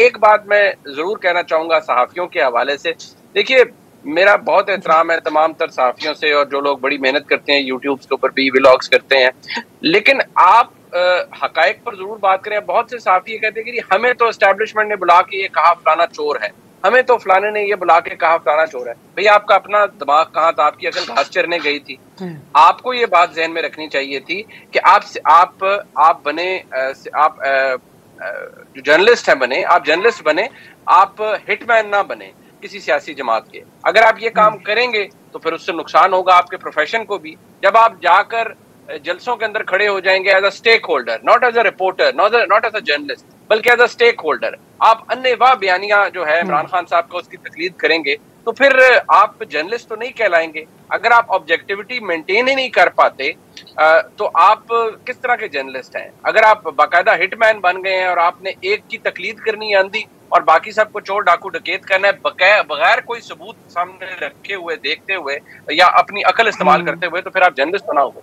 ایک بات میں ضرور کہنا چاہوں گا صحافیوں کے حوالے سے. دیکھیے میرا بہت احترام ہے تمام تر صحافیوں سے اور جو لوگ بڑی محنت کرتے ہیں یوٹیوب کے اوپر بھی ولاگس کرتے ہیں, لیکن آپ حقائق پر ضرور بات کریں. بہت سے صحافی یہ کہتے ہیں کہ ہمیں تو اسٹیبلشمنٹ نے بلا کے یہ کہا فلانا چور ہے, ہمیں تو فلانے نے یہ بلا کے کہا فلانا چور ہے. بھئی آپ کا اپنا دماغ کہاں تھا, آپ کی عقل گھاس چرنے گئی تھی. آپ کو یہ بات ذہن میں رکھنی چاہیے تھی کہ آپ بنے, آپ جو جرنلسٹ ہیں بنے, آپ جرنلسٹ بنے, آپ ہٹ مین نہ بنے کسی سیاسی جماعت کے. اگر آپ یہ کام کریں گے تو پھر اس سے نقصان ہوگا آپ کے پروفیشن کو بھی. جب آپ جا کر جلسوں کے اندر کھڑے ہو جائیں گے as a stake holder, not as a reporter, not as a journalist, بلکہ ایز اے اسٹیک ہولڈر, آپ اننے واہ بیانیاں جو ہے عمران خان صاحب کو اس کی تقلید کریں گے تو پھر آپ جرنلسٹ تو نہیں کہلائیں گے. اگر آپ آبجیکٹیوٹی مینٹین ہی نہیں کر پاتے تو آپ کس طرح کے جرنلسٹ ہیں؟ اگر آپ باقاعدہ ہٹ مین بن گئے ہیں اور آپ نے ایک کی تقلید کرنی ہے اندھی اور باقی سب کو چور ڈاکو ڈکیت کرنا ہے بغیر کوئی ثبوت سامنے رکھے ہوئے, دیکھتے ہوئے یا اپنی عقل استعمال کرتے ہوئے, تو پھر آپ جرنلسٹ بنا ہوگا.